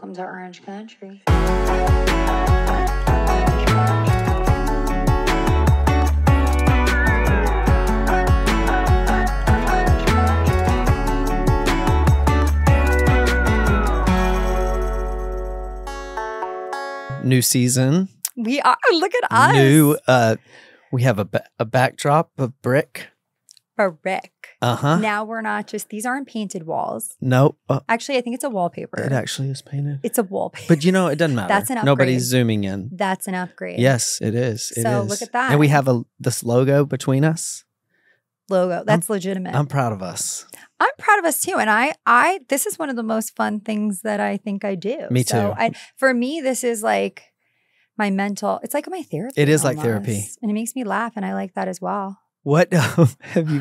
Welcome to Orange Country. New season. We are. Look at us. New. We have a backdrop of brick. Brick. Now we're not just. These aren't painted walls. Nope. Actually, I think it's a wallpaper. It actually is painted. It's a wallpaper. But you know, it doesn't matter. That's an upgrade. Nobody's zooming in. That's an upgrade. Yes, it is. So look at that. And we have this logo between us. Logo. That's legitimate. I'm proud of us. I'm proud of us too. And I this is one of the most fun things that I think I do. Me too. For me, this is like my mental, it's like my therapy. It is almost. like therapy. And it makes me laugh. And I like that as well. What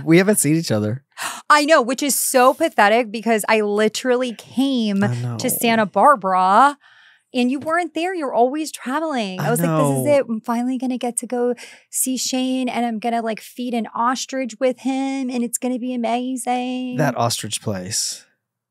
we haven't seen each other. I know, which is so pathetic because I literally came to Santa Barbara and you weren't there. You're always traveling. I was like, this is it. I'm finally going to get to go see Shane and I'm going to like feed an ostrich with him and it's going to be amazing. That ostrich place.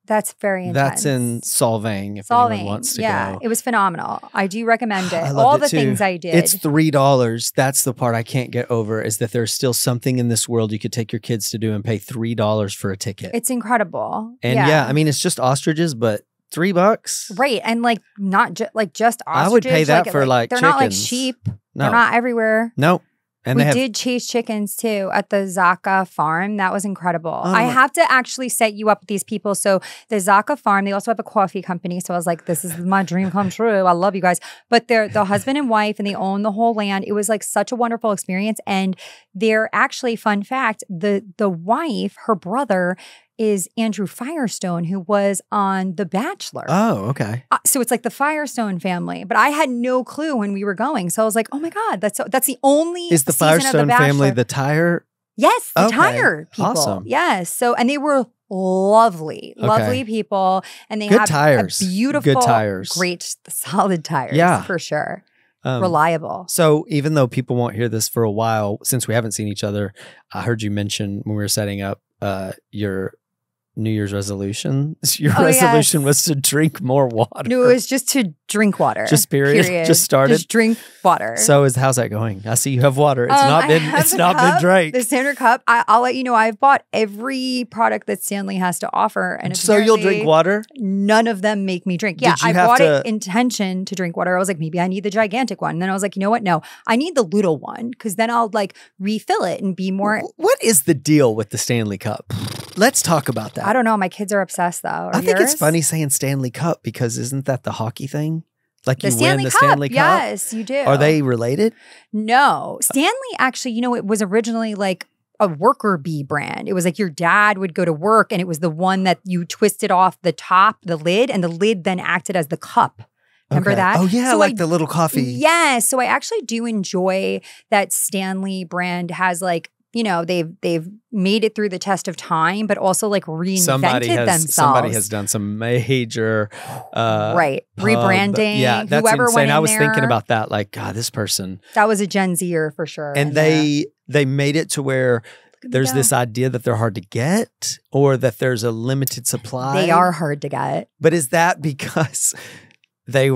That's very intense. That's in Solvang if anyone wants to go. It was phenomenal. I do recommend it. I loved All it the too. things I did. It's $3. That's the part I can't get over is that there's still something in this world you could take your kids to do and pay $3 for a ticket. It's incredible. And yeah, I mean, it's just ostriches, but $3. Right. And like not just ostriches. I would pay that for like they're chickens. not like sheep. No. They're not everywhere. No. And we did chase chickens too at the Zaka farm. That was incredible. Oh. I have to actually set you up with these people. So the Zaka farm, they also have a coffee company. So I was like, this is my dream come true. I love you guys. But they're the husband and wife and they own the whole land. It was like such a wonderful experience. And they're actually, fun fact, the wife, her brother is Andrew Firestone, who was on The Bachelor. Oh, okay. So it's like the Firestone family, but I had no clue when we were going. So I was like, "Oh my god, that's the only." Is the Firestone family the tire? Yes, the tire people. Awesome. Yes. So and they were lovely people, and they had tires. Beautiful, good tires, great, solid tires. Yeah, for sure. Reliable. So even though people won't hear this for a while, since we haven't seen each other, I heard you mention when we were setting up your New Year's resolution. Your resolution was to drink more water. No, it was just to drink water. Just period. Just started. Just drink water. So how's that going? I see you have water. It's not been drank. The standard cup. I'll let you know. I've bought every product that Stanley has to offer, and so you'll drink water. None of them make me drink. Yeah, I bought it intention to drink water. I was like, maybe I need the gigantic one. And then I was like, you know what? No, I need the little one because then I'll like refill it and be more. What is the deal with the Stanley Cup? Let's talk about that. I don't know. My kids are obsessed though. I think it's funny saying Stanley Cup because isn't that the hockey thing? Like you win the Stanley Cup? Yes, you do. Are they related? No. Stanley actually, it was originally like a worker bee brand. It was like your dad would go to work and it was the one that you twisted off the top, the lid, and the lid then acted as the cup. Remember that? Oh, yeah, so like the little coffee. Yes. So I actually do enjoy that Stanley brand has like, they've made it through the test of time, but also like reinvented themselves. Somebody has done some major rebranding. Yeah, that's whoever insane. Went in I was there, thinking about that. Like, God, this person. That was a Gen Zer for sure. And they made it to where there's this idea that they're hard to get or that there's a limited supply. They are hard to get. But is that because they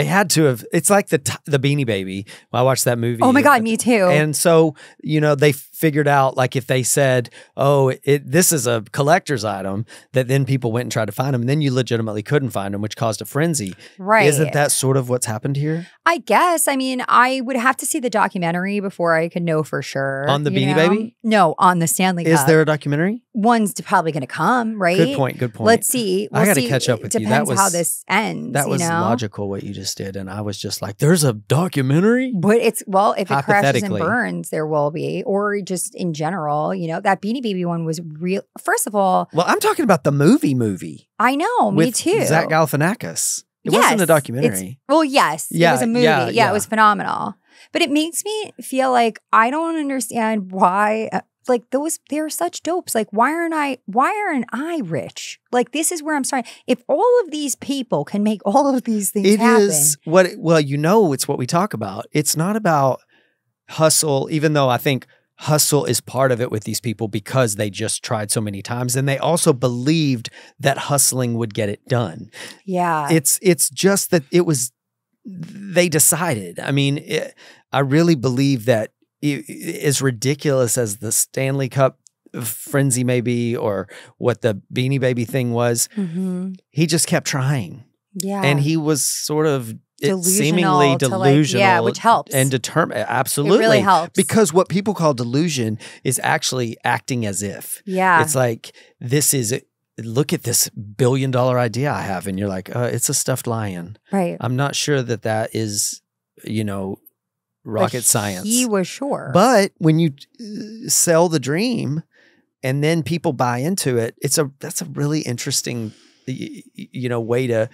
had to have, it's like the Beanie Baby. I watched that movie. Oh my God, me too. And so, they figured out like if they said, oh, this is a collector's item, that then people went and tried to find them. And then you legitimately couldn't find them, which caused a frenzy. Right. Isn't that sort of what's happened here? I guess. I mean, I would have to see the documentary before I could know for sure. On the Beanie Baby? No, on the Stanley Cup. Is there a documentary? One's probably going to come, right? Good point. Let's see. I got to catch up with you. Depends how this ends. That was logical what you just did. And I was just like, there's a documentary? But if it crashes and burns, there will be. Or just in general, that Beanie Baby one was real. First of all. Well, I'm talking about the movie. I know. Me too. Zach Galifianakis. It wasn't a documentary. Yes. It was a movie. Yeah, it was phenomenal. But it makes me feel like I don't understand why, they're such dopes. Like, why aren't I rich? Like, this is where I'm starting. If all of these people can make all of these things happen. It's what we talk about. It's not about hustle, even though I think hustle is part of it with these people because they just tried so many times. And they also believed that hustling would get it done. Yeah. It's just that they decided. I mean, I really believe that as ridiculous as the Stanley Cup frenzy may be, or what the Beanie Baby thing was, he just kept trying. Yeah. And he was sort of seemingly delusional, which helps. And determined. Absolutely. It really helps. Because what people call delusion is actually acting as if. Yeah. It's like, look at this $1 billion idea I have. And you're like, it's a stuffed lion. Right. I'm not sure that is, rocket science. He was sure. But when you sell the dream and then people buy into it, that's a really interesting, way to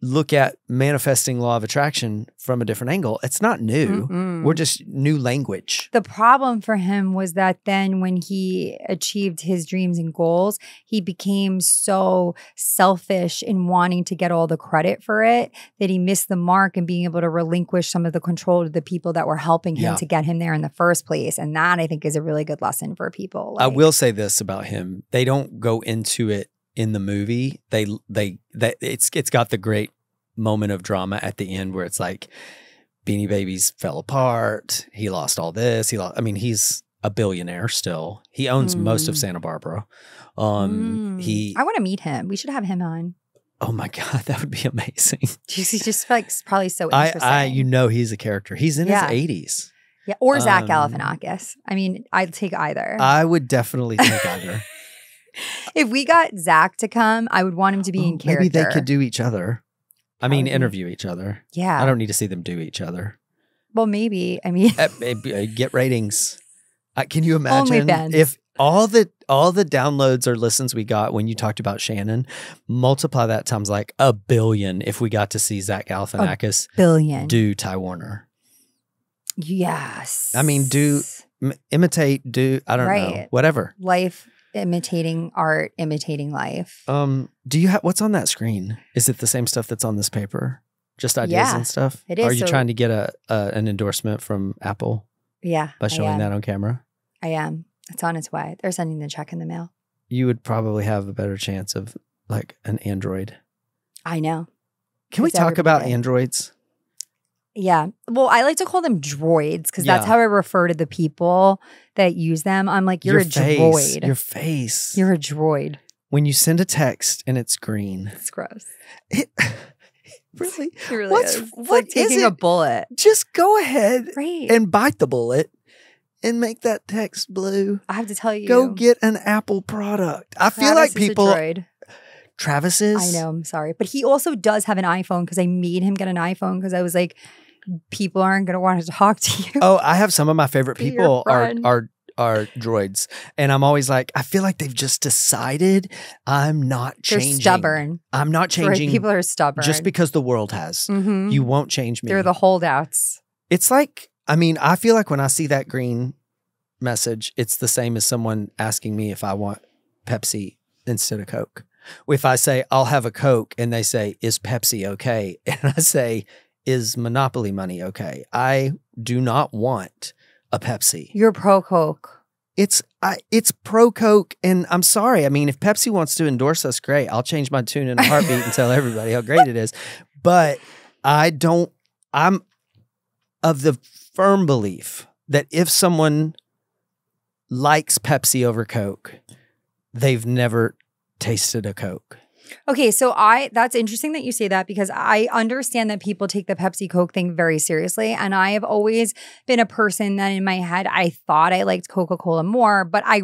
look at manifesting law of attraction from a different angle. It's not new. We're just new language. The problem for him was that then when he achieved his dreams and goals, he became so selfish in wanting to get all the credit for it that he missed the mark in being able to relinquish some of the control to the people that were helping him to get him there in the first place. And that, I think, is a really good lesson for people. I will say this about him. They don't go into it in the movie. It's got the great moment of drama at the end where it's like Beanie Babies fell apart. He lost all this. He's a billionaire still. He owns most of Santa Barbara. I want to meet him. We should have him on. Oh my God, that would be amazing. He's just probably so interesting. He's a character. He's in his 80s. Yeah, or Zach Galifianakis. I'd take either. I would definitely take either. If we got Zach to come, I would want him to be in character. Maybe they could do each other. Interview each other. Yeah. I don't need to see them do each other. Well, maybe. Get ratings. Can you imagine if all the downloads or listens we got when you talked about Shannon, multiply that times like 1 billion if we got to see Zach Galifianakis do Ty Warner. Yes. Imitate, I don't know, whatever. Life imitating art, imitating life. Do you have what's on that screen? Is it the same stuff that's on this paper? Just ideas and stuff? It is. Are you trying to get an endorsement from Apple? Yeah. By showing that on camera? I am. It's on its way. They're sending the check in the mail. You would probably have a better chance of like an Android. I know. Can we talk about Androids? Yeah. Well, I like to call them droids because that's how I refer to the people that use them. I'm like, you're a droid. Your face. You're a droid. When you send a text and it's green. It's gross. Really? It really is. It's like taking a bullet. Just go ahead and bite the bullet and make that text blue. I have to tell you. Go get an Apple product. I feel like people... Travis is? I know, I'm sorry. But he also does have an iPhone because I made him get an iPhone because I was like, people aren't going to want to talk to you. Oh, I have some of my favorite people are droids. And I'm always like, I feel like they've just decided I'm not changing. They're stubborn. I'm not changing. People are stubborn. Just because the world has. You won't change me. They're the holdouts. It's like, I feel like when I see that green message, it's the same as someone asking me if I want Pepsi instead of Coke. If I say, I'll have a Coke, and they say, is Pepsi okay? And I say, is Monopoly money okay? I do not want a Pepsi. You're pro-Coke. It's pro-Coke, and I'm sorry. If Pepsi wants to endorse us, great. I'll change my tune in a heartbeat and tell everybody how great it is. But I'm of the firm belief that if someone likes Pepsi over Coke, they've never tasted a Coke. Okay, so that's interesting that you say that because I understand that people take the Pepsi Coke thing very seriously. And I have always been a person that in my head, I thought I liked Coca-Cola more, but I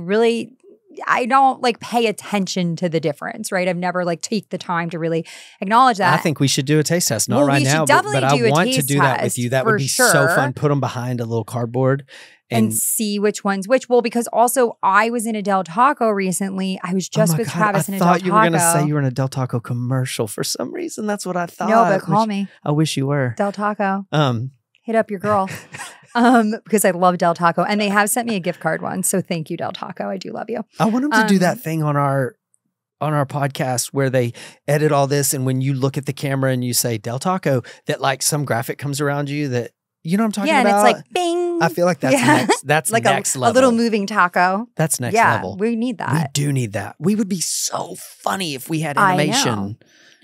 don't like pay attention to the difference, right? I've never take the time to really acknowledge that. I think we should do a taste test. Not right now, but I want to do that with you. That would be so fun. Put them behind a little cardboard. And see which one's which. Well, because also I was in a Del Taco recently. I was just with Travis in a Del Taco. I thought you were going to say you were in a Del Taco commercial for some reason. That's what I thought. No, but call me. I wish you were. Del Taco. Hit up your girl. Because I love Del Taco. And they have sent me a gift card once. So thank you, Del Taco. I do love you. I want them to do that thing on our podcast where they edit all this. And when you look at the camera and you say Del Taco, that some graphic comes around you that You know what I'm talking Yeah, and about? it's like bing. I feel like that's like next level. A little moving taco. That's next Yeah, level. we need that. We do need that. We would be so funny if we had animation. I know.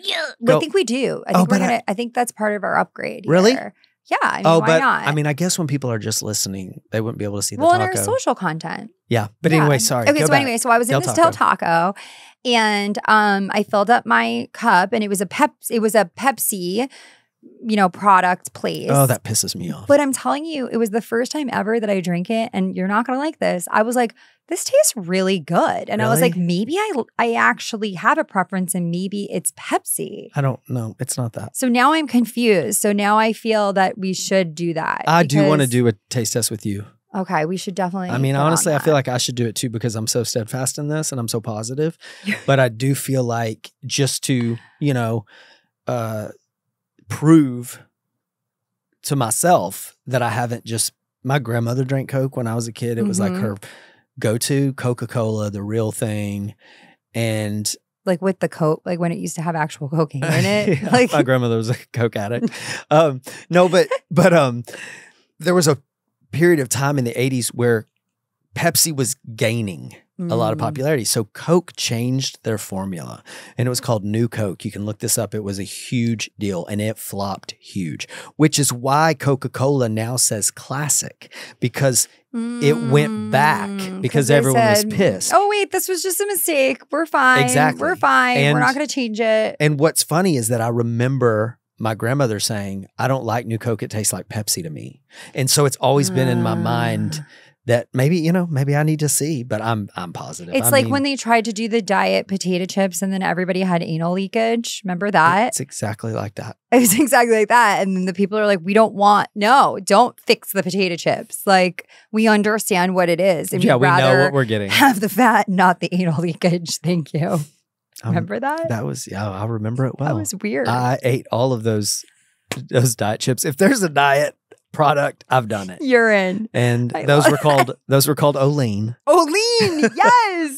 Yeah, I think we do. I think that's part of our upgrade. Really? Here. Yeah. I mean, why not? I mean, I guess when people are just listening, they wouldn't be able to see the taco. taco. And our social content. Yeah. But anyway, sorry. Okay, so I was in this Del Taco and I filled up my cup and it was a Pepsi, product place. Oh, that pisses me off. But I'm telling you, it was the first time ever that I drank it, and you're not going to like this. I was like, this tastes really good. And I was like, maybe I actually have a preference and maybe it's Pepsi. I don't know. It's not that. So now I'm confused. So now I feel that we should do that. I do want to do a taste test with you. Okay, we should definitely. I mean, honestly, I feel like I should do it too because I'm so steadfast in this and I'm so positive. But I do feel like just to, prove to myself that I haven't just, my grandmother drank Coke when I was a kid. It was like her go-to Coca-Cola, the real thing. And like with the Coke, like when it used to have actual cocaine in it. Yeah, like my grandmother was a Coke addict. No, but there was a period of time in the 80s where Pepsi was gaining a lot of popularity. So Coke changed their formula and it was called New Coke. You can look this up. It was a huge deal and it flopped huge, which is why Coca-Cola now says classic because it went back because everyone was pissed. Oh, wait, this was just a mistake. We're fine. Exactly. We're fine. We're not going to change it. And what's funny is that I remember my grandmother saying, I don't like New Coke. It tastes like Pepsi to me. And so it's always been in my mind that maybe I need to see, but I'm positive. It's like when they tried to do the diet potato chips and then everybody had anal leakage. Remember that? It's exactly like that. It was exactly like that. And then the people are like, don't fix the potato chips. Like, we understand what it is. And we know what we're getting. Have the fat, not the anal leakage. Thank you. Remember that? That was, I remember it well. That was weird. I ate all of those diet chips. If there's a diet product, I've done it. You're in. And those were called Olean. Olean, yes.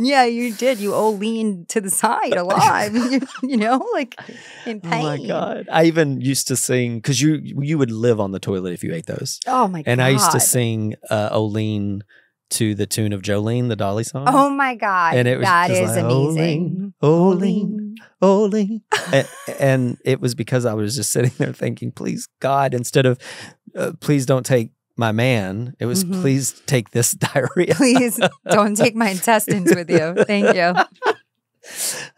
Yeah, you did. You Olean to the side a lot. Like in pain. Oh my God. I even used to sing, because you would live on the toilet if you ate those. Oh my God. And I used to sing Olean to the tune of Jolene, the Dolly song. Oh my God. And it was that is like, amazing. Olean. and it was because I was just sitting there thinking, please, God, instead of please don't take my man, it was please take this diarrhea. Please don't take my intestines with you. Thank you.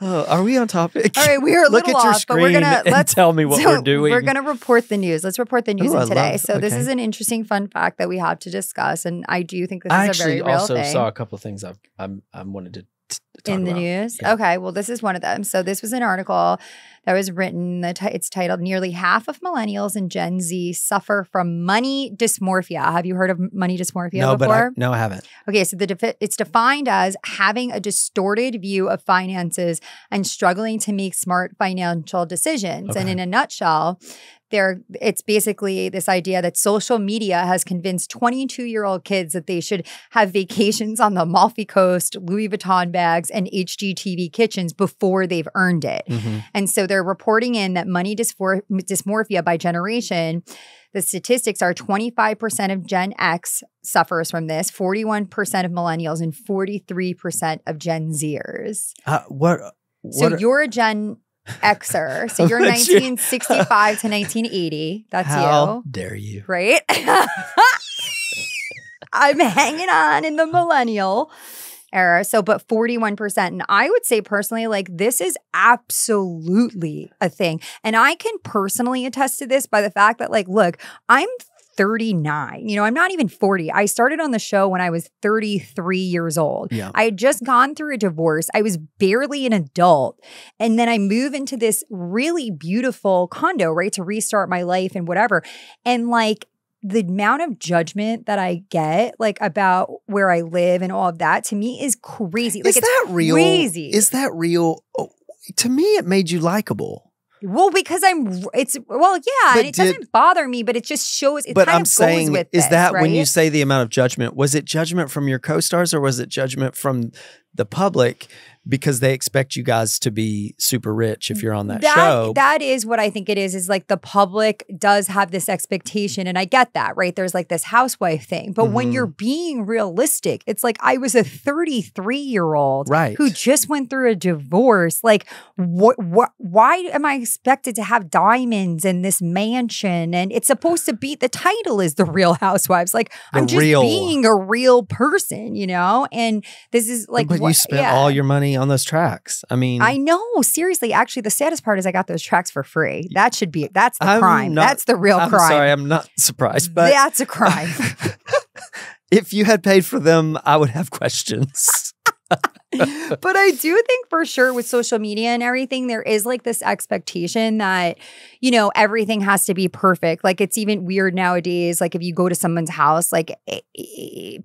Oh, are we on topic? All right, we are a Look little at your off, screen but we're gonna and tell me what we're doing. We're gonna report the news. Let's report the news today. Okay. This is an interesting fun fact that we have to discuss, and I do think this is a very real thing. I actually also saw a couple of things I wanted to talk in the about. News. Yeah. Okay, well, this is one of them. So this was an article that was written. It's titled "Nearly Half of Millennials and Gen Z Suffer from Money Dysmorphia." Have you heard of money dysmorphia before? No, I haven't. Okay, so it's defined as having a distorted view of finances and struggling to make smart financial decisions. Okay. And in a nutshell, it's basically this idea that social media has convinced 22-year-old kids that they should have vacations on the Amalfi Coast, Louis Vuitton bags, and HGTV kitchens before they've earned it. And so they're reporting in that money dysmorphia by generation. The statistics are 25% of Gen X suffers from this, 41% of millennials, and 43% of Gen Zers. So you're a Gen Xer. So you're 1965 to 1980. That's you. How dare you? Right? I'm hanging on in the millennial era. So, but 41%. And I would say personally, like, this is absolutely a thing. And I can personally attest to this by the fact that, like, look, I'm 39. I'm not even 40. I started on the show when I was 33 years old. Yeah. I had just gone through a divorce. I was barely an adult. And then I move into this really beautiful condo, right, to restart my life and whatever. And like, the amount of judgment that I get, like, about where I live and all of that, to me is crazy. Is that real? Crazy. Is that real? Oh, to me, it made you likable. Well, because and it doesn't bother me, but it just shows, it but kind I'm of saying, goes with is this, that right? when you say the amount of judgment, was it judgment from your co-stars or was it judgment from the public because they expect you guys to be super rich if you're on that show. That is what I think it is like the public does have this expectation. And I get that, right? There's like this housewife thing. But when you're being realistic, it's like I was a 33-year-old who just went through a divorce. Like, why am I expected to have diamonds in this mansion? And it's supposed to be, the title is The Real Housewives. Like, I'm just being a real person, you know? And this is like, but you spent all your money on those tracks. I mean, I know, seriously. Actually, the saddest part is I got those tracks for free. That's the crime. That's the real crime. I'm sorry, I'm not surprised, but that's a crime. If you had paid for them, I would have questions. But I do think for sure with social media and everything, there is like this expectation that, you know, everything has to be perfect. Like it's even weird nowadays. Like if you go to someone's house, like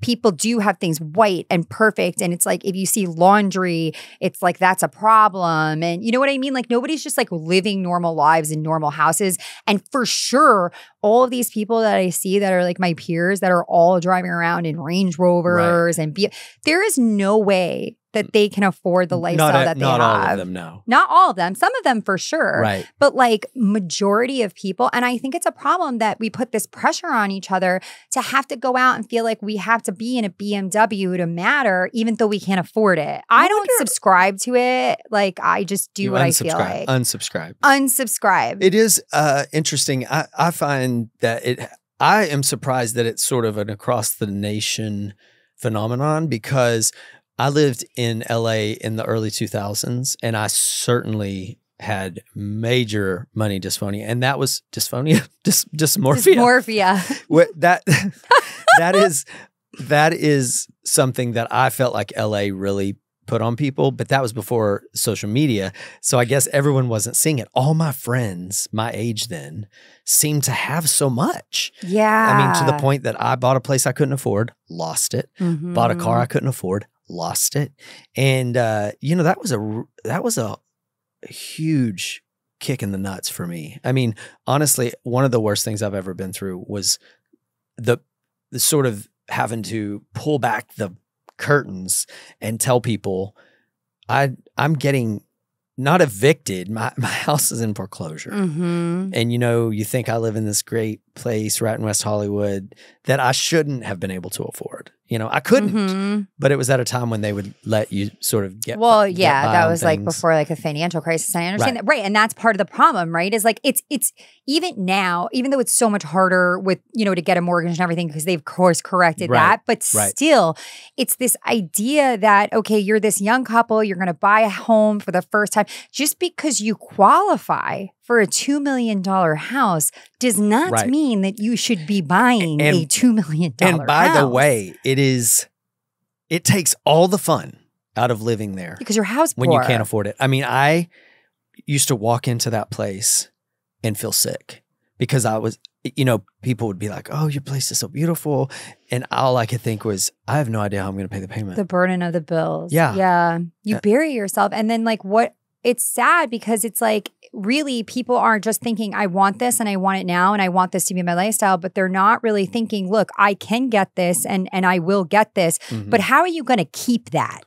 people do have things white and perfect. And it's like if you see laundry, it's like that's a problem. And you know what I mean? Like nobody's just like living normal lives in normal houses. And for sure, all of these people that I see that are like my peers that are all driving around in Range Rovers and there is no way that they can afford the lifestyle that they have. Not all of them, no. Not all of them. Some of them for sure. Right. But like majority of people, and I think it's a problem that we put this pressure on each other to have to go out and feel like we have to be in a BMW to matter, even though we can't afford it. I don't subscribe to it. Like I just do what I feel like. Unsubscribe. It is interesting. I find that I am surprised that it's sort of an across the nation phenomenon because I lived in LA in the early 2000s and I certainly had major money dysphonia, and that was dysmorphia. That is something that I felt like LA really put on people, but that was before social media. So I guess everyone wasn't seeing it. All my friends my age then seemed to have so much. Yeah. I mean, to the point that I bought a place I couldn't afford, lost it. Bought a car I couldn't afford, lost it. And you know, that was a huge kick in the nuts for me. I mean, honestly, one of the worst things I've ever been through was the sort of having to pull back the curtains and tell people I'm getting not evicted. My house is in foreclosure. And you know, you think I live in this great place right in West Hollywood that I shouldn't have been able to afford. You know, I couldn't, but it was at a time when they would let you sort of get that was like before like a financial crisis. I understand that. Right. And that's part of the problem, right? Is like, it's even now, even though it's so much harder with, you know, to get a mortgage and everything, because they've of course corrected that, but still it's this idea that, okay, you're this young couple, you're going to buy a home for the first time. Just because you qualify for a $2 million house does not mean that you should be buying a $2 million house. And by the way, it takes all the fun out of living there. Because your house when you can't afford it. I mean, I used to walk into that place and feel sick because I was, you know, people would be like, oh, your place is so beautiful. And all I could think was, I have no idea how I'm going to pay the payment. The burden of the bills. Yeah. Yeah. You bury yourself. And then like it's sad because it's like really people aren't just thinking, I want this and I want it now and I want this to be my lifestyle, but they're not really thinking, look, I can get this and I will get this, but how are you going to keep that?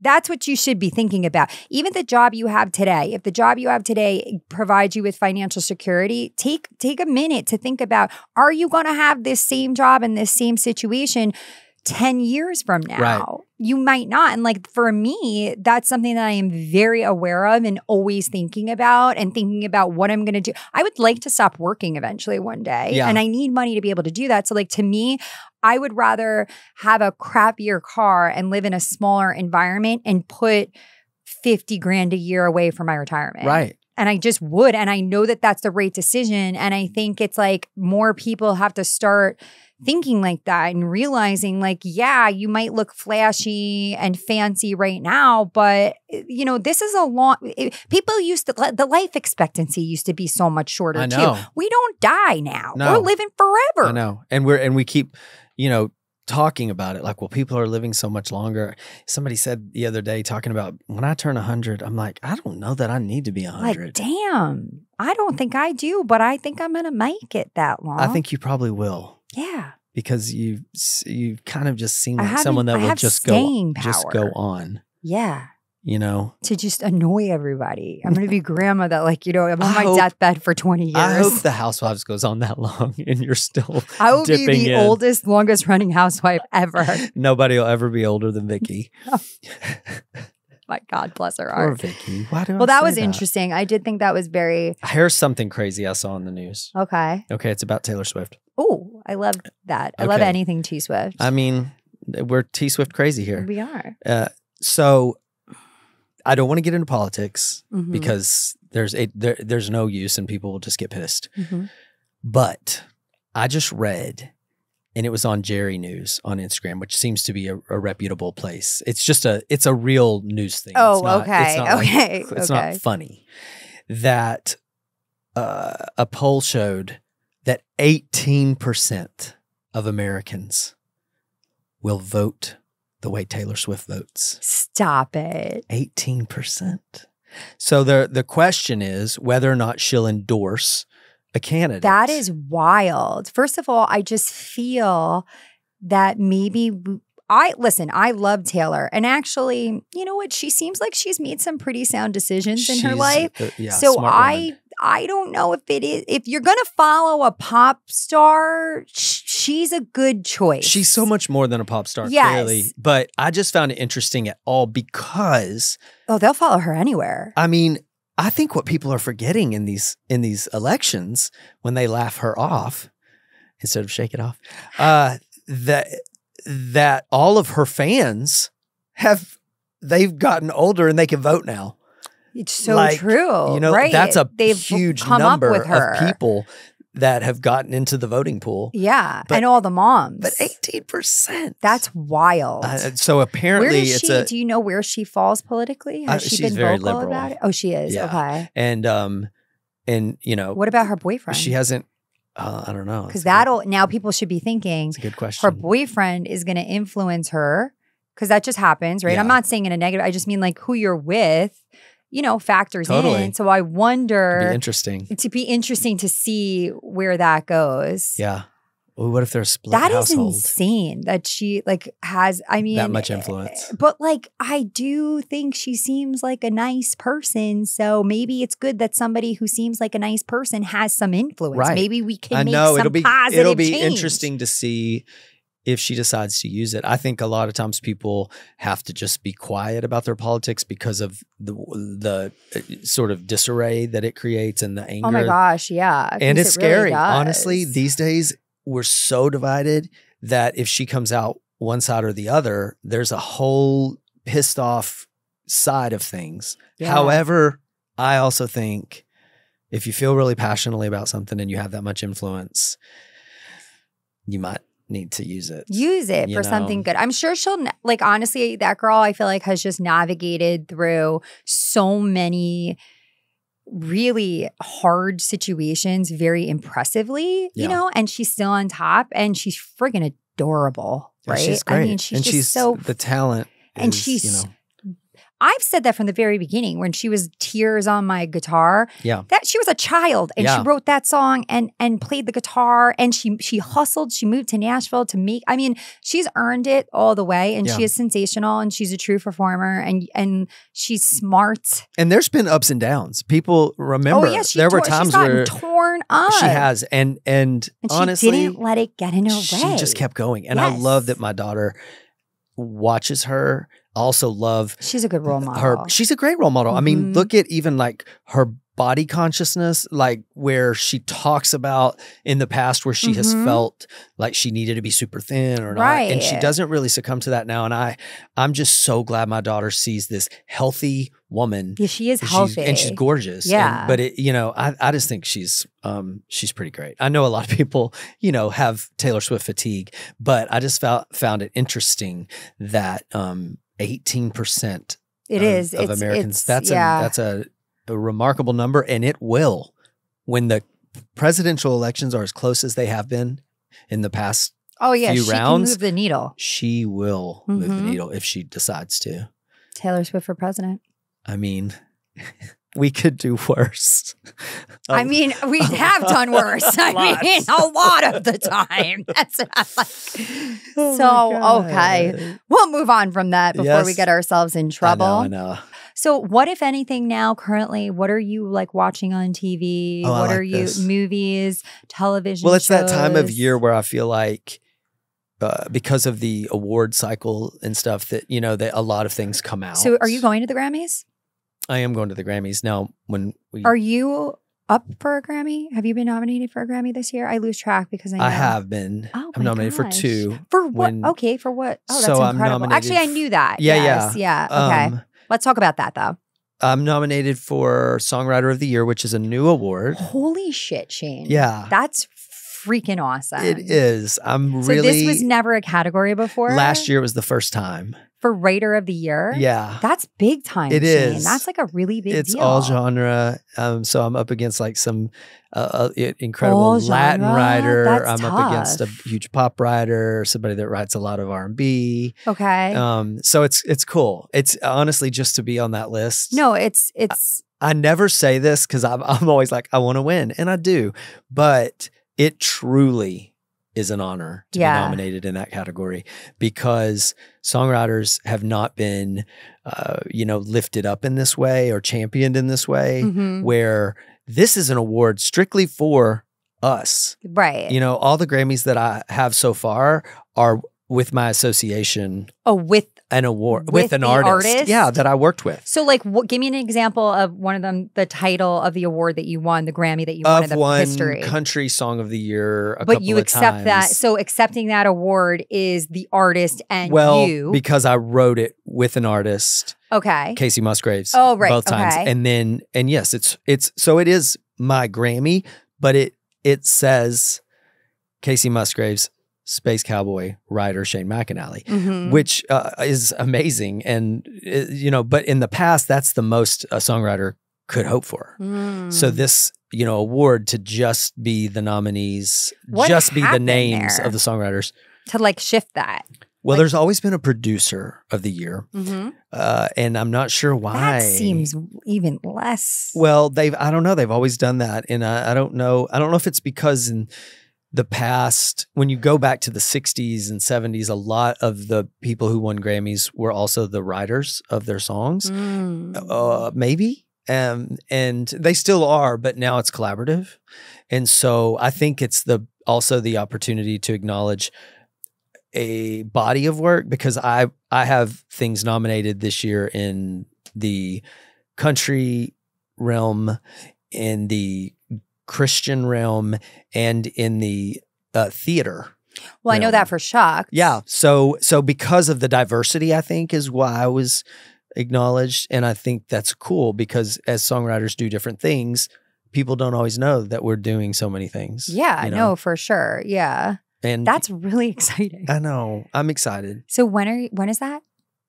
That's what you should be thinking about. Even the job you have today, if the job you have today provides you with financial security, take a minute to think about, are you going to have this same job in this same situation 10 years from now? Right. You might not. And like for me, that's something that I am very aware of and always thinking about what I'm going to do. I would like to stop working eventually one day. And I need money to be able to do that. So like to me, I would rather have a crappier car and live in a smaller environment and put 50 grand a year away for my retirement. Right. And I just would. And I know that that's the right decision. And I think it's like more people have to start thinking like that and realizing like, yeah, you might look flashy and fancy right now, but you know, this is people used to, the life expectancy used to be so much shorter too. We don't die now. No. We're living forever. I know. And we keep, you know, talking about it like, well, people are living so much longer. Somebody said the other day talking about when I turn 100, I'm like, I don't know that I need to be 100. Like, damn, I don't think I do, but I think I'm going to make it that long. I think you probably will. Yeah. Because you kind of just seem like someone that will just go on. Yeah. you know. To just annoy everybody. I'm going to be grandma that like, you know, I'm on my deathbed for 20 years. I hope the Housewives goes on that long and you're still I will be the in. oldest, longest running housewife ever. Nobody will ever be older than Vicky. My God, bless her Poor heart. Vicky. Why do I Well, that say was interesting. I did think that was very... Here's something crazy I saw in the news. Okay. Okay, it's about Taylor Swift. Oh, I love that. I love anything T-Swift. I mean, we're T-Swift crazy here. We are. So I don't want to get into politics because there's no use and people will just get pissed. But I just read, and it was on Jerry News on Instagram, which seems to be a reputable place. It's a real news thing. It's not funny. That a poll showed that 18% of Americans will vote the way Taylor Swift votes. Stop it. 18%. So the question is whether or not she'll endorse a candidate. That is wild. First of all, I just feel that maybe I love Taylor. And actually, you know what? She seems like she's made some pretty sound decisions in her life. So I don't know if you're going to follow a pop star, she's a good choice. She's so much more than a pop star, clearly. But I just found it interesting at all because... Oh, they'll follow her anywhere. I mean, I think what people are forgetting in these elections when they laugh her off instead of shake it off, that all of her fans they've gotten older and they can vote now. It's so true. You know, right? That's a They've huge come number up with her. of people that have gotten into the voting pool. Yeah. And all the moms. But 18%. That's wild. So apparently do you know where she falls politically? Has she been very vocal liberal about it? Oh, she is. Yeah. Okay. And you know. What about her boyfriend? She hasn't, I don't know. Because now people should be thinking. It's a good question. Her boyfriend is going to influence her because that just happens, right? Yeah. I'm not saying in a negative. I just mean like who you're with. Factors in. So I wonder. It'd be interesting to see where that goes. Yeah. Well, what if there's a split That household? is insane that she has, that much influence. But I do think she seems like a nice person. So maybe it's good that somebody who seems like a nice person has some influence. Right. Maybe we can make some positive It'll be change. interesting to see if she decides to use it. I think a lot of times people have to just be quiet about their politics because of the sort of disarray that it creates and the anger. Oh my gosh, yeah. And it's scary. Really honestly, these days we're so divided that if she comes out one side or the other, there's a whole pissed off side of things. Yeah. However, I also think if you feel really passionately about something and you have that much influence, you might need to use it for something good. I'm sure she'll honestly, that girl I feel like has just navigated through so many really hard situations very impressively, and she's still on top and she's friggin' adorable, right? Yeah, she's great. I mean, she's so the talent and she's I've said that from the very beginning when she was Tears on My Guitar. Yeah. That she was a child and she wrote that song and played the guitar and she hustled. She moved to Nashville to make, I mean, she's earned it all the way and she is sensational and she's a true performer and she's smart. And there's been ups and downs. People remember there were times where torn up. She has and honestly, she didn't let it get in her way. She just kept going. And I love that my daughter watches her. Also love she's a good role model. She's a great role model. I mean, look at even her body consciousness, where she talks about in the past where she has felt like she needed to be super thin or not. And she doesn't really succumb to that now. And I'm just so glad my daughter sees this healthy woman. Yeah, she is healthy. And she's gorgeous. Yeah. But I just think she's pretty great. I know a lot of people, have Taylor Swift fatigue, but I just found it interesting that 18% of Americans. That's a remarkable number, and it will when the presidential elections are as close as they have been in the past few rounds. Can move the needle. She will move the needle if she decides to. Taylor Swift for president. I mean, we could do worse. I mean, we have done worse. I mean, a lot of the time. That's what I'm like. Okay. We'll move on from that before we get ourselves in trouble. I know. So what, if anything, now currently, what are you like watching on TV? Oh, what I are like you, this. movies, television Well, it's shows? that time of year where I feel like because of the award cycle and stuff that, you know, that a lot of things come out. So are you going to the Grammys? I am going to the Grammys. Now, when we... Are you up for a Grammy? Have you been nominated for a Grammy this year? I lose track because I know. I have been. Oh, I'm nominated for 2. For what? Okay, for what? Oh, that's so incredible. Actually, I knew that. Yeah, yes, yeah. Okay. Let's talk about that, though. I'm nominated for Songwriter of the Year, which is a new award. Holy shit, Shane. Yeah. That's freaking awesome. It is. I'm so really... this was never a category before? Last year was the first time. For Writer of the Year? Yeah. That's big time, It Shane. is. That's like a really big It's deal. all genre. So I'm up against like some incredible All Latin genre? writer. That's I'm tough. up against a huge pop writer, somebody that writes a lot of R&B. Okay. So it's cool. It's honestly just to be on that list. No, it's I never say this because I'm always like, I want to win. And I do. But it truly is an honor to be nominated in that category because songwriters have not been, lifted up in this way or championed in this way, where this is an award strictly for us. right. You know, all the Grammys that I have so far are with my association. Oh, with an award with with an the artist. Yeah, that I worked with. So, like, give me an example of one of them, the title of the award that you won, the Grammy that you won in the history. Country Song of the Year. But you accept that. So, accepting that award is the artist and you. Because I wrote it with an artist. Okay. Casey Musgraves. Oh, right. Both times. Okay. And yes, it's so it is my Grammy, but it says Casey Musgraves, Space Cowboy, writer Shane McAnally, which is amazing. And, but in the past, that's the most a songwriter could hope for. So this, award to just be the nominees, just be the names of the songwriters. To like shift that. Well, there's always been a producer of the year. And I'm not sure why. That seems even less. Well, I don't know. They've always done that. And I don't know. I don't know if it's because in the past, when you go back to the 60s and 70s, a lot of the people who won Grammys were also the writers of their songs. Maybe. And they still are, but now it's collaborative. And so I think it's also the opportunity to acknowledge a body of work, because I have things nominated this year in the country realm, in the Christian realm, and in the theater. Well, realm. I know that for Shocked. Yeah. So because of the diversity, I think is why I was acknowledged. And I think that's cool because as songwriters do different things, people don't always know that we're doing so many things. Yeah, no, for sure. Yeah. And that's really exciting. I know. I'm excited. So when is that?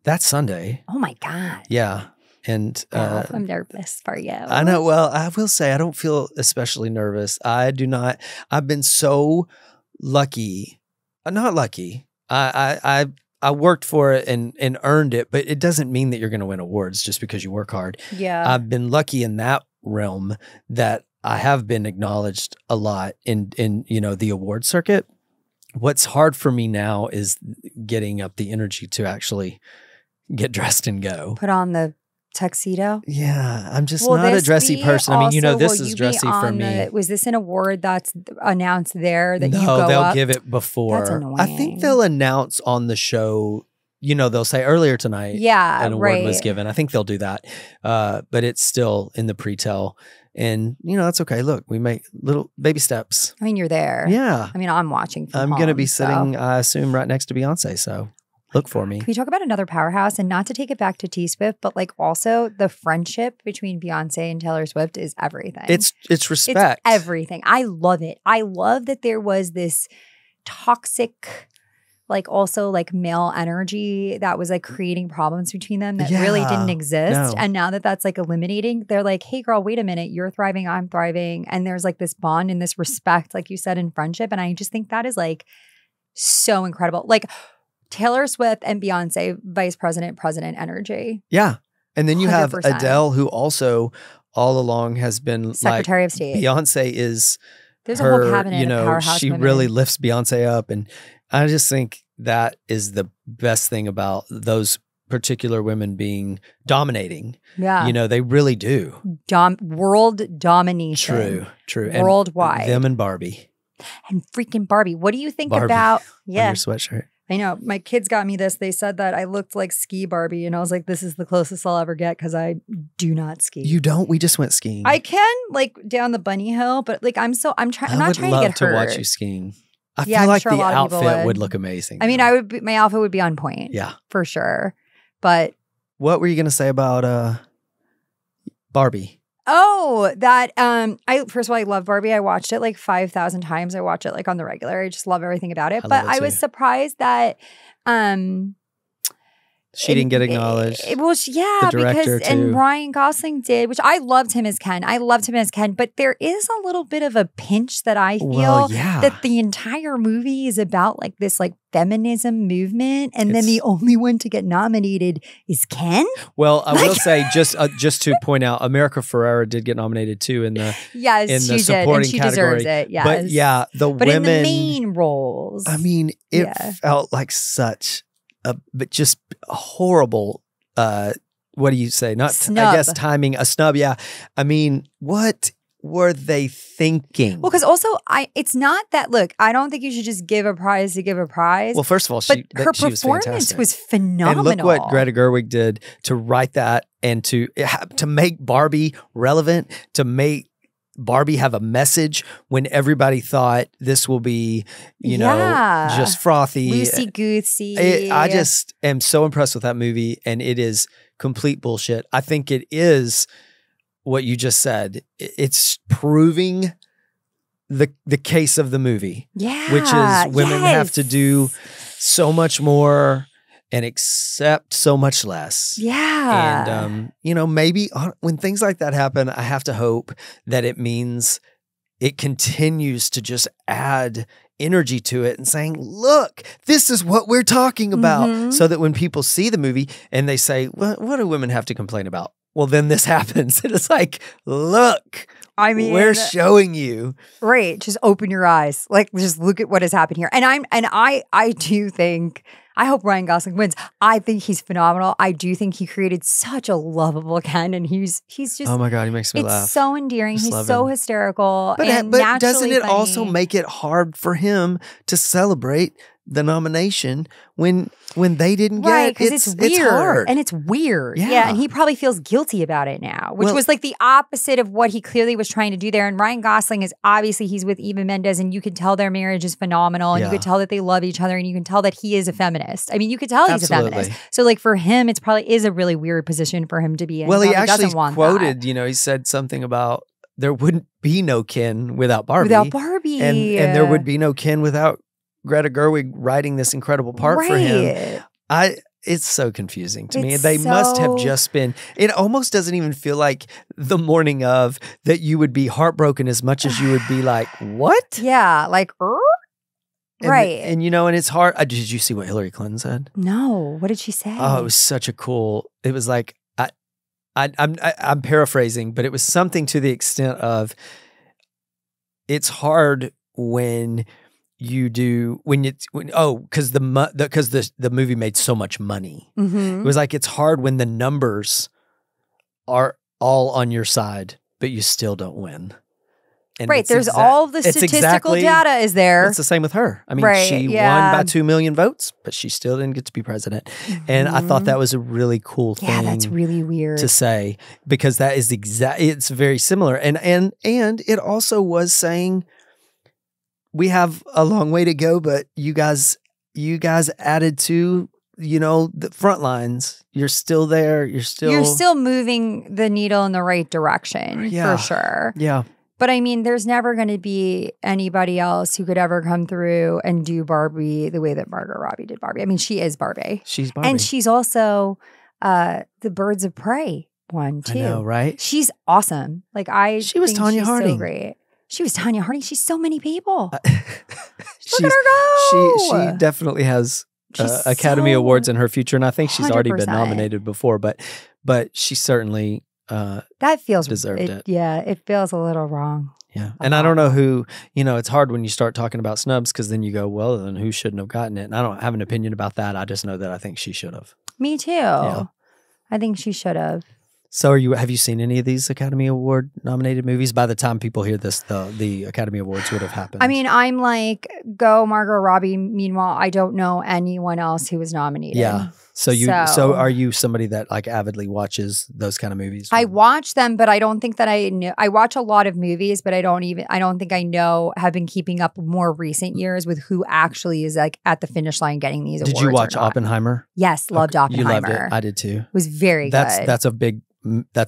That's Sunday. Oh my God. Yeah. And I'm nervous for you. I know. Well, I will say I don't feel especially nervous. I do not. I've been so lucky. Not lucky. I worked for it and earned it, but it doesn't mean that you're going to win awards just because you work hard. Yeah. I've been lucky in that realm that I have been acknowledged a lot in the award circuit. What's hard for me now is getting up the energy to actually get dressed and go. Put on the tuxedo? Yeah, I'm just not a dressy person. I mean, this is dressy for me. Was this an award that's announced there that you go No, they'll up? give it before. That's annoying. I think they'll announce on the show, they'll say earlier tonight an award was given. I think they'll do that. But it's still in the pre-tell. And, that's okay. Look, we make little baby steps. I mean, you're there. Yeah. I mean, I'm watching from I'm home, going to be sitting, I assume, right next to Beyonce. So look for me. Can we talk about another powerhouse? And not to take it back to T-Swift, but like also the friendship between Beyonce and Taylor Swift is everything. It's respect. It's everything. I love it. I love that there was this toxic, like also like male energy that was like creating problems between them that really didn't exist. No. And now that that's like eliminating, they're like, hey girl, wait a minute. You're thriving. I'm thriving. And there's like this bond and this respect, like you said, in friendship. And I just think that is like so incredible. Like Taylor Swift and Beyonce, vice president, president energy. Yeah. And then you 100%. Have Adele, who also all along has been Secretary of State. Beyonce is There's a whole cabinet of powerhouse she women. Really lifts Beyonce up. And I just think that is the best thing about those particular women being dominating. Yeah. You know, they really do. World domination. True. Worldwide. And them and Barbie. And freaking Barbie. What do you think Barbie about on your sweatshirt? I know. My kids got me this. They said that I looked like ski Barbie, and I was like, this is the closest I'll ever get because I do not ski. You don't? We just went skiing. I can, like, down the bunny hill, but like I'm not trying to get hurt. I would love to watch you skiing. I feel I'm like sure the outfit would look amazing. I mean, my outfit would be on point. Yeah. For sure. But what were you going to say about Barbie? Oh, that first of all, I love Barbie. I watched it like 5,000 times. I watch it like on the regular. I just love everything about it. But I was surprised that she didn't get acknowledged. And Ryan Gosling did, which I loved him as Ken. But there is a little bit of a pinch that I feel that the entire movie is about like this like feminism movement, and then the only one to get nominated is Ken. Well, I will say just to point out, America Ferrera did get nominated too in the supporting she category. Deserves it. Yes. But yeah, but women in the main roles, I mean, it felt like such but just a horrible, what do you say? Not, snub. I guess, timing, a snub. Yeah. I mean, what were they thinking? Well, because also, it's not that, look, I don't think you should just give a prize to give a prize. Well, first of all, her performance was phenomenal. And look what Greta Gerwig did to write that and to make Barbie relevant, to make Barbie have a message when everybody thought this will be, you know, just frothy. Loosey-goosey. I just am so impressed with that movie, and it is complete bullshit. I think it is what you just said. It's proving the case of the movie. Yeah. Which is women have to do so much more and accept so much less. Yeah. And, you know, maybe when things like that happen, I have to hope that it means it continues to just add energy to it and saying, look, this is what we're talking about. So that when people see the movie and they say, what do women have to complain about? Well, then this happens. And it's like, look, I mean, we're showing you. Right. Just open your eyes. Like, just look at what has happened here. And I do think, I hope Ryan Gosling wins. I think he's phenomenal. I do think he created such a lovable Ken, and he's just, oh my God, he makes me laugh. It's so endearing. He's so hysterical. But doesn't it also make it hard for him to celebrate the nomination when they didn't get it? Because it's weird. It's hard. And it's weird. Yeah. And he probably feels guilty about it now, which was like the opposite of what he clearly was trying to do there. And Ryan Gosling is obviously, he's with Eva Mendes, and you can tell their marriage is phenomenal, and you could tell that they love each other, and you can tell that he is a feminist. I mean, you could tell he's a feminist. So like for him, it's probably is a really weird position for him to be in. Well, he actually quoted, you know, he said something about there wouldn't be no Ken without Barbie. And there would be no Ken without Greta Gerwig writing this incredible part for him. It's so confusing to me. They must have just been, it almost doesn't even feel like the morning of that you would be heartbroken as much as you would be like, what? Yeah, like, right. And you know, and it's hard. Did you see what Hillary Clinton said? No. What did she say? Oh, it was such a cool, it was like, I'm paraphrasing, but it was something to the extent of, it's hard when you do because the movie made so much money. It was like, it's hard when the numbers are all on your side, but you still don't win. And there's all the statistical data is there. It's the same with her. I mean, she won by 2 million votes, but she still didn't get to be president. And I thought that was a really cool thing. Yeah, that's really weird to say, because that is it's very similar. And it also was saying, we have a long way to go, but you guys added to, you know, the front lines. You're still there. You're still moving the needle in the right direction for sure. Yeah. But I mean, there's never going to be anybody else who could ever come through and do Barbie the way that Margot Robbie did Barbie. I mean, she is Barbie. She's Barbie. And she's also the Birds of Prey one too. I know, right? She's awesome. Like she was Tonya Harding. So great. She was Tonya Harding. She's so many people. Look at her go. She definitely has Academy Awards in her future, and I think she's 100%. Already been nominated before. But she certainly that feels deserved it. Yeah, it feels a little wrong. Yeah, and I don't know who. You know, it's hard when you start talking about snubs because then you go, well, then who shouldn't have gotten it? And I don't have an opinion about that. I just know that I think she should have. Me too. Yeah. I think she should have. So have you seen any of these Academy Award nominated movies? By the time people hear this, the Academy Awards would have happened. I mean, I'm like, go Margot Robbie. Meanwhile, I don't know anyone else who was nominated. Yeah. So are you somebody that like avidly watches those kind of movies? I watch them, but I don't think that I know. I watch a lot of movies, but I don't think I have been keeping up more recent years with who actually is like at the finish line getting these awards. Did you watch Oppenheimer? Yes, loved Oppenheimer. You loved it. I did too. It was very good. That's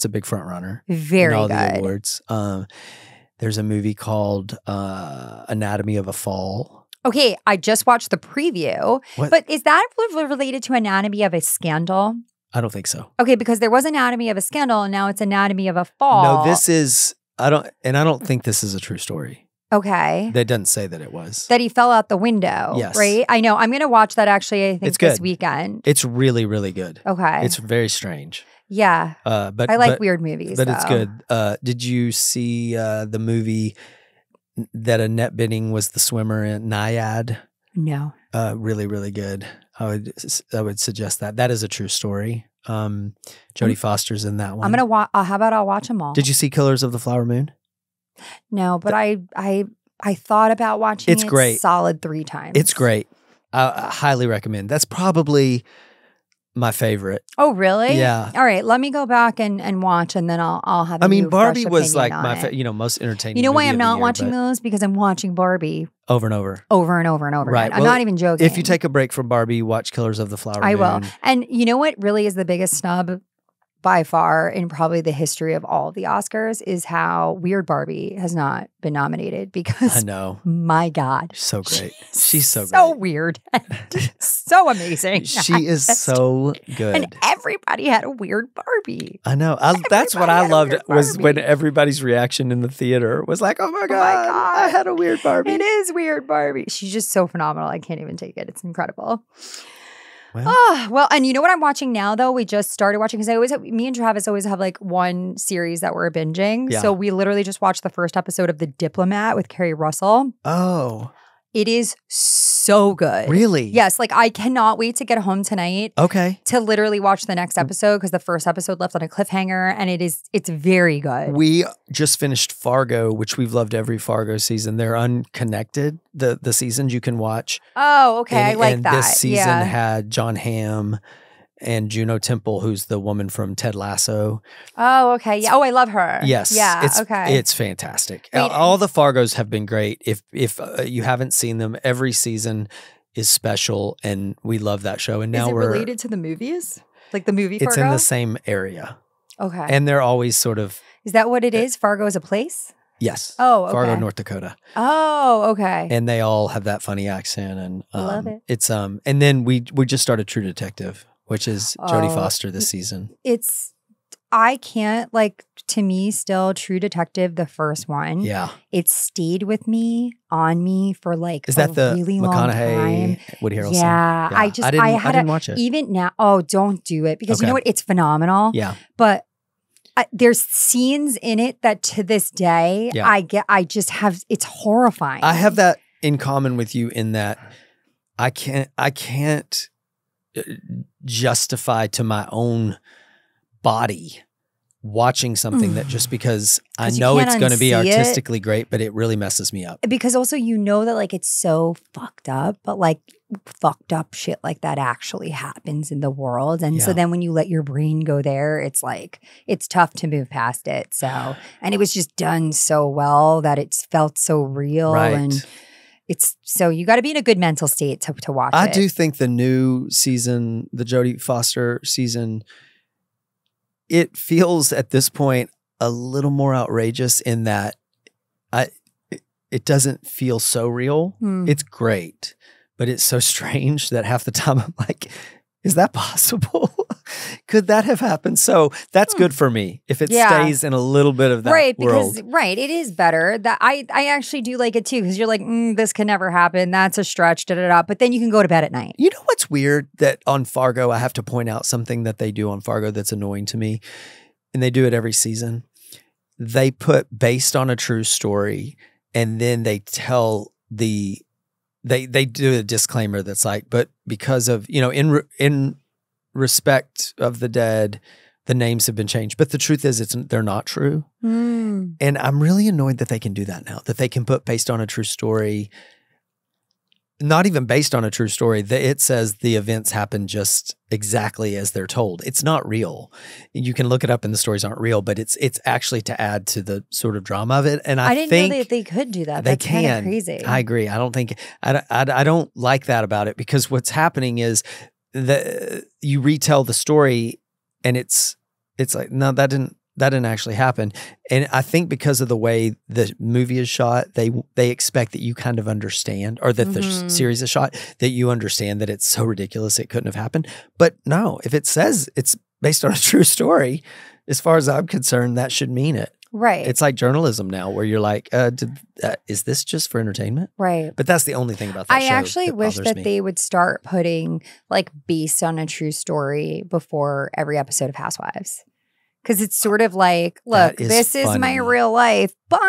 a big front runner. Very in all good. The awards. There's a movie called Anatomy of a Fall. Okay, I just watched the preview. What? But is that related to Anatomy of a Scandal? I don't think so. Okay, because there was Anatomy of a Scandal and now it's Anatomy of a Fall. No, this is I don't think this is a true story. Okay. That doesn't say that it was. That he fell out the window. Yes. Right? I know. I'm going to watch that actually, I think, this weekend. It's really, really good. Okay. It's very strange. Yeah. But I like weird movies. But it's good. Did you see the movie that Annette Bening was the swimmer in, Naiad? No. Really, really good. I would suggest that. That is a true story. Jodie Foster's in that one. I'm gonna watch. How about I'll watch them all? Did you see Killers of the Flower Moon? No, but I thought about watching. It's great. Solid 3 times. It's great. I highly recommend. That's probably my favorite. Oh, really? Yeah. All right. Let me go back and watch, and then I'll have. Barbie was like my most entertaining. You know why movie I'm of the not year, watching those? Because I'm watching Barbie over and over, over and over and over. Right. Again. I'm not even joking. If you take a break from Barbie, watch Killers of the Flower Moon. I will. And you know what really is the biggest snub by far in probably the history of all of the Oscars is how Weird Barbie has not been nominated because I know. My God. So great. She's so great. So weird. So amazing. She is so good. And everybody had a weird Barbie. I know. That's what I loved was when everybody's reaction in the theater was like, oh my God, I had a weird Barbie. It is Weird Barbie. She's just so phenomenal. I can't even take it. It's incredible. Well, and you know what I'm watching now, though? We just started watching because me and Travis always have like one series that we're binging. Yeah. So we literally just watched the first episode of The Diplomat with Kerry Russell. Oh. It is so good. Really? Yes. Like I cannot wait to get home tonight. Okay. To literally watch the next episode because the first episode left on a cliffhanger and it's very good. We just finished Fargo, which we've loved every Fargo season. They're unconnected, the seasons you can watch. Oh, okay. I like that. This season had John Hamm and Juno Temple, who's the woman from Ted Lasso. Oh, okay. Yeah. Oh, I love her. Yes. Yeah. It's fantastic. Wait, all the Fargos have been great. If you haven't seen them, every season is special, and we love that show. And now we're related to the movies, like the movie Fargo. It's in the same area. Okay. And they're always sort of. Is that what it is? Fargo is a place. Yes. Oh, okay. Fargo, North Dakota. Oh, okay. And they all have that funny accent, and love it. It's and then we just started True Detective, which is Jodie Foster this season. I can't, to me, still True Detective, the first one. Yeah. It stayed with me, on me for is that the really long time. Woody Harrelson? Yeah. I didn't watch it. Even now, don't do it because you know what? It's phenomenal. Yeah. But there's scenes in it that to this day, it's horrifying. I have that in common with you in that I can't justify to my own body watching something that just because I know it's going to be artistically great, but it really messes me up. Because also you know that it's so fucked up, but fucked up shit like that actually happens in the world. And so then when you let your brain go there, it's it's tough to move past it. So, and it was just done so well that it felt so real. Right. And so you got to be in a good mental state to watch it. I do think the new season, the Jodie Foster season, it feels at this point a little more outrageous in that it doesn't feel so real. It's great, but it's so strange that half the time I'm like, is that possible? Could that have happened? So that's good for me if it stays in a little bit of that world. It is better. That I actually do like it too because you're like, this could never happen. That's a stretch. But then you can go to bed at night. You know what's weird that on Fargo, I have to point out something that they do on Fargo that's annoying to me, and they do it every season. They put based on a true story, and then they tell they do a disclaimer that's like, but because of in respect of the dead, the names have been changed. But the truth is they're not true. And I'm really annoyed that they can do that now, that they can put based on a true story. Not even based on a true story. It says the events happen just exactly as they're told. It's not real. You can look it up and the stories aren't real, but it's actually to add to the sort of drama of it. And I didn't think know that they could do that. They That's can. kind of crazy. I agree. I don't think, I don't like that about it, because what's happening is that you retell the story and it's like, no, that didn't actually happen. And I think because of the way the movie is shot, they expect that you kind of understand, or that the series is shot, that you understand that it's so ridiculous it couldn't have happened. But no, if it says it's based on a true story, as far as I'm concerned, that should mean it. Right. It's like journalism now, where you're like, is this just for entertainment? Right. But that's the only thing about that show. I actually wish that they would start putting like based on a true story before every episode of Housewives. Because it's sort of like, look, this is my real life, but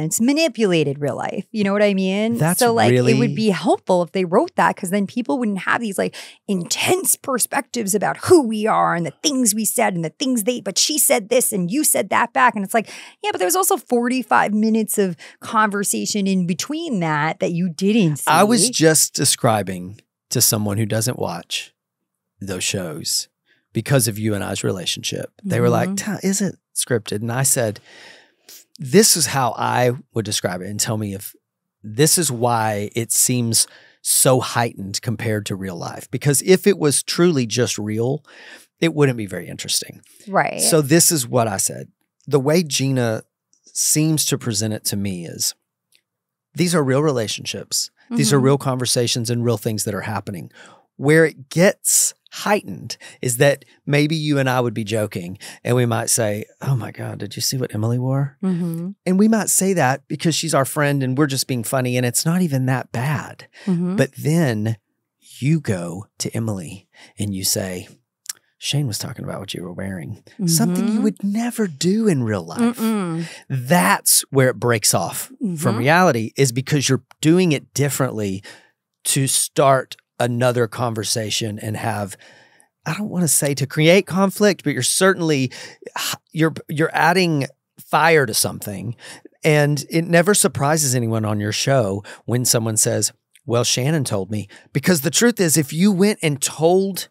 it's manipulated real life. You know what I mean? So like it would be helpful if they wrote that, because then people wouldn't have these like intense perspectives about who we are and the things we said and the things but she said this and you said that back. And it's like, yeah, but there's also 45 minutes of conversation in between that you didn't see. I was just describing to someone who doesn't watch those shows, because of you and I's relationship. They were like, is it scripted? And I said, this is how I would describe it, and tell me if this is why it seems so heightened compared to real life. Because if it was truly just real, it wouldn't be very interesting. Right. So this is what I said. The way Gina seems to present it to me is, these are real relationships. These are real conversations and real things that are happening. Where it gets heightened is that maybe you and I would be joking and we might say, oh my God, did you see what Emily wore? And we might say that because she's our friend and we're just being funny and it's not even that bad. But then you go to Emily and you say, Shane was talking about what you were wearing. Something you would never do in real life. That's where it breaks off from reality, is because you're doing it differently to start another conversation and have, I don't want to say to create conflict, but you're certainly, you're adding fire to something. And it never surprises anyone on your show when someone says, well, Shannon told me. Because the truth is, if you went and told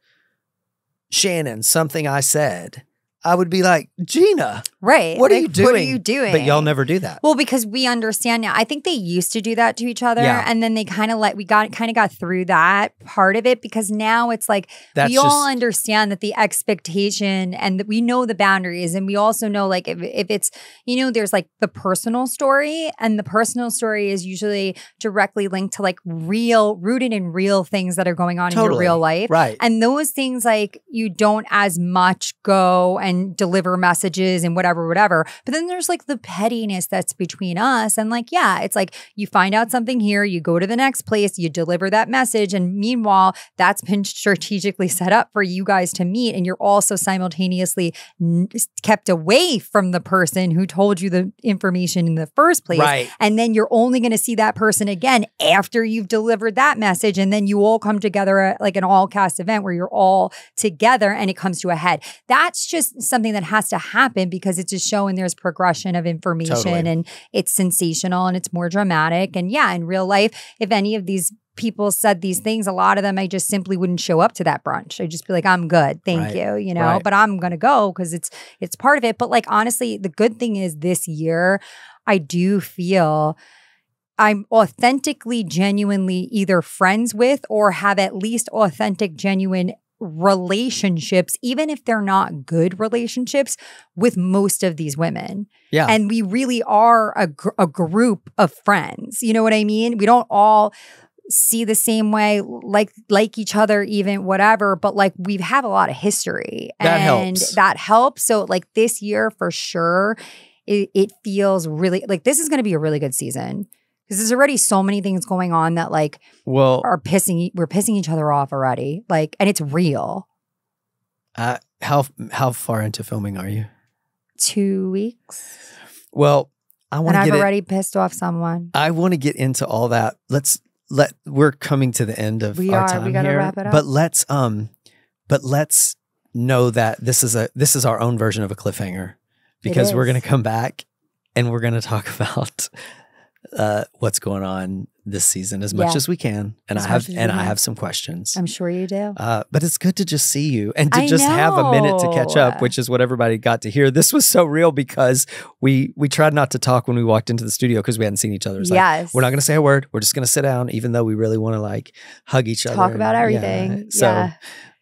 Shannon something I said, I would be like, Gina, right? What are you doing? What are you doing? But y'all never do that. Well, because we understand now. I think they used to do that to each other, and then they kind of got through that part of it, because now it's like we all understand that the expectation and that we know the boundaries, and we also know like if it's, you know, there's like the personal story, and the personal story is usually directly linked to like rooted in real things that are going on in your real life, right? And those things like you don't as much go and deliver messages and whatever. But then there's like the pettiness that's between us. And like, yeah, it's like you find out something here, you go to the next place, you deliver that message. And meanwhile, that's been strategically set up for you guys to meet. And you're also simultaneously kept away from the person who told you the information in the first place. Right. And then you're only going to see that person again after you've delivered that message. And then you all come together at like an all cast event where you're all together and it comes to a head. That's just something that has to happen because it's just showing there's progression of information and it's sensational and it's more dramatic. And yeah, in real life, if any of these people said these things, a lot of them, I just simply wouldn't show up to that brunch. I'd just be like, I'm good. Thank you. You know, but I'm going to go because it's part of it. But like, honestly, the good thing is this year, I do feel I'm authentically, genuinely either friends with or have at least authentic, genuine relationships, even if they're not good relationships, with most of these women. Yeah. And we really are a group of friends. You know what I mean? We don't all see the same way, like each other, even whatever, but like we have a lot of history. That helps. So like this year for sure, it feels really like this is going to be a really good season. Because there's already so many things going on that like we're pissing each other off already. Like, and it's real. How far into filming are you? 2 weeks. Well, I've already pissed off someone. I want to get into all that. Let's we're coming to the end of our time We gotta here, wrap it up. but let's know that this is our own version of a cliffhanger, because we're going to come back and we're going to talk about what's going on this season as much as we can. And I have some questions. I'm sure you do. But it's good to just see you and to just have a minute to catch up, which is what everybody got to hear. This was so real because we tried not to talk when we walked into the studio because we hadn't seen each other. It's like, we're not going to say a word. We're just going to sit down, even though we really want to like hug each other. Talk about everything. So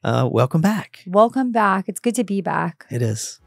welcome back. Welcome back. It's good to be back. It is.